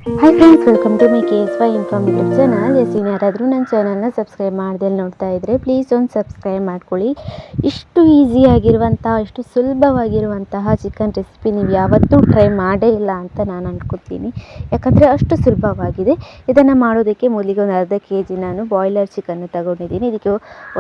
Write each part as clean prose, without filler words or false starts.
Hi friends, welcome to my KSY inform YouTube channel. ಯಾರಾದರೂ ನನ್ನ ಚಾನಲ್ನ ಸಬ್ಸ್ಕ್ರೈಬ್ ಮಾಡ್ದೆ ನೋಡ್ತಾ ಇದ್ದರೆ ಪ್ಲೀಸ್ ಒಂದು ಸಬ್ಸ್ಕ್ರೈಬ್ ಮಾಡ್ಕೊಳ್ಳಿ. ಇಷ್ಟು ಈಸಿಯಾಗಿರುವಂತಹ, ಇಷ್ಟು ಸುಲಭವಾಗಿರುವಂತಹ ಚಿಕನ್ ರೆಸಿಪಿ ನೀವು ಯಾವತ್ತೂ ಟ್ರೈ ಮಾಡೇ ಇಲ್ಲ ಅಂತ ನಾನು ಅಂದ್ಕೊತೀನಿ. ಯಾಕಂದರೆ ಅಷ್ಟು ಸುಲಭವಾಗಿದೆ. ಇದನ್ನು ಮಾಡೋದಕ್ಕೆ ಮೊದಲಿಗೆ ಒಂದು ಅರ್ಧ ಕೆಜಿ ನಾನು ಬಾಯ್ಲರ್ ಚಿಕನ್ನು ತಗೊಂಡಿದ್ದೀನಿ. ಇದಕ್ಕೆ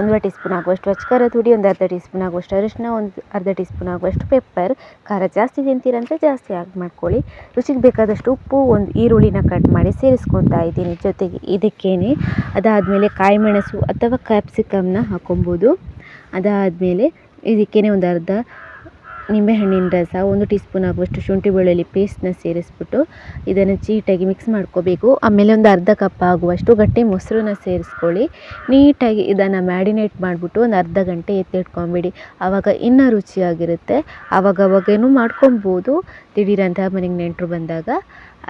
1 ಟೀ ಸ್ಪೂನ್ ಆಗುವಷ್ಟು ಅಚ್ಚ ಹುಡಿ, ಒಂದು ಅರ್ಧ ಟೀ ಸ್ಪೂನ್ ಆಗುವಷ್ಟು ಅರಿಶಿನ, ಒಂದು ಅರ್ಧ ಟೀ ಸ್ಪೂನ್ ಆಗುವಷ್ಟು ಪೆಪ್ಪರ್. ಖಾರ ಜಾಸ್ತಿ ತಿಂತೀರಂದರೆ ಜಾಸ್ತಿ ಆಗಿ ಮಾಡ್ಕೊಳ್ಳಿ. ರುಚಿಗೆ ಬೇಕಾದಷ್ಟು ಉಪ್ಪು, ಒಂದು ಈರುಳ್ಳಿನ ಕಟ್ ಮಾಡಿ ಸೇರಿಸ್ಕೊತಾ ಇದ್ದೀನಿ. ಜೊತೆಗೆ ಇದಕ್ಕೇನೆ ಅದಾದಮೇಲೆ ಕಾಯಿ ಮೆಣಸು ಅಥವಾ ಕ್ಯಾಪ್ಸಿಕಮ್ನ ಹಾಕೊಬೋದು. ಅದಾದಮೇಲೆ ಇದಕ್ಕೇನೆ ಒಂದು ಅರ್ಧ ನಿಂಬೆಹಣ್ಣಿನ ರಸ, 1 ಟೀ ಸ್ಪೂನ್ ಆಗುವಷ್ಟು ಶುಂಠಿ ಬೆಳ್ಳುಳ್ಳಿ ಪೇಸ್ಟ್ನ ಸೇರಿಸ್ಬಿಟ್ಟು ಇದನ್ನು ನೀಟಾಗಿ ಮಿಕ್ಸ್ ಮಾಡ್ಕೋಬೇಕು. ಆಮೇಲೆ ಒಂದು ಅರ್ಧ ಕಪ್ ಆಗುವಷ್ಟು ಗಟ್ಟಿ ಮೊಸರನ್ನ ಸೇರಿಸ್ಕೊಳ್ಳಿ. ನೀಟಾಗಿ ಇದನ್ನು ಮ್ಯಾರಿನೇಟ್ ಮಾಡಿಬಿಟ್ಟು ಒಂದು ಅರ್ಧ ಗಂಟೆ ಎತ್ತಿಟ್ಕೊಂಬಿಡಿ. ಆವಾಗ ಇನ್ನೂ ರುಚಿಯಾಗಿರುತ್ತೆ. ಆವಾಗವಾಗೇನು ಮಾಡ್ಕೊಬೋದು ದಿಢೀರಂತ ಮನೆಗೆ ನೆಂಟರು ಬಂದಾಗ.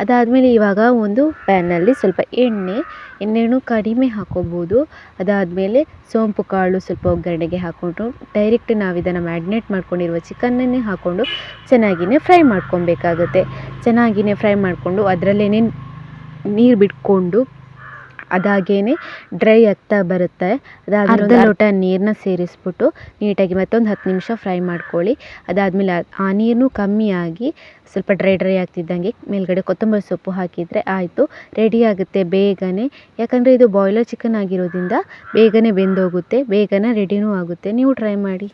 ಅದಾದಮೇಲೆ ಇವಾಗ ಒಂದು ಪ್ಯಾನಲ್ಲಿ ಸ್ವಲ್ಪ ಎಣ್ಣೆನೂ ಕಡಿಮೆ ಹಾಕ್ಕೊಬೋದು. ಅದಾದಮೇಲೆ ಸೋಂಪು ಕಾಳು ಸ್ವಲ್ಪ ಒಗ್ಗರಣೆಗೆ ಹಾಕ್ಕೊಂಡು ಡೈರೆಕ್ಟ್ ನಾವು ಇದನ್ನು ಮ್ಯಾರಿನೇಟ್ ಮಾಡ್ಕೊಂಡಿರುವ ಚಿಕನ್ನನ್ನೇ ಹಾಕ್ಕೊಂಡು ಚೆನ್ನಾಗಿಯೇ ಫ್ರೈ ಮಾಡ್ಕೊಬೇಕಾಗುತ್ತೆ. ಚೆನ್ನಾಗಿಯೇ ಫ್ರೈ ಮಾಡಿಕೊಂಡು ಅದರಲ್ಲೇ ನೀರು ಬಿಟ್ಕೊಂಡು ಅದಾಗೇ ಡ್ರೈ ಆಗ್ತಾ ಬರುತ್ತೆ. ಅದಾದಮೇಲೆ ಅರ್ಧ ಲೋಟ ನೀರನ್ನ ಸೇರಿಸ್ಬಿಟ್ಟು ನೀಟಾಗಿ ಮತ್ತೊಂದು 10 ನಿಮಿಷ ಫ್ರೈ ಮಾಡ್ಕೊಳ್ಳಿ. ಅದಾದಮೇಲೆ ಆ ನೀರು ಕಮ್ಮಿಯಾಗಿ ಸ್ವಲ್ಪ ಡ್ರೈ ಆಗ್ತಿದ್ದಂಗೆ ಮೇಲ್ಗಡೆ ಕೊತ್ತಂಬರಿ ಸೊಪ್ಪು ಹಾಕಿದರೆ ಆಯಿತು, ರೆಡಿ ಆಗುತ್ತೆ ಬೇಗನೆ. ಯಾಕಂದರೆ ಇದು ಬಾಯ್ಲರ್ ಚಿಕನ್ ಆಗಿರೋದ್ರಿಂದ ಬೇಗನೆ ಬೆಂದೋಗುತ್ತೆ, ಬೇಗನೆ ರೆಡಿನೂ ಆಗುತ್ತೆ. ನೀವು ಟ್ರೈ ಮಾಡಿ.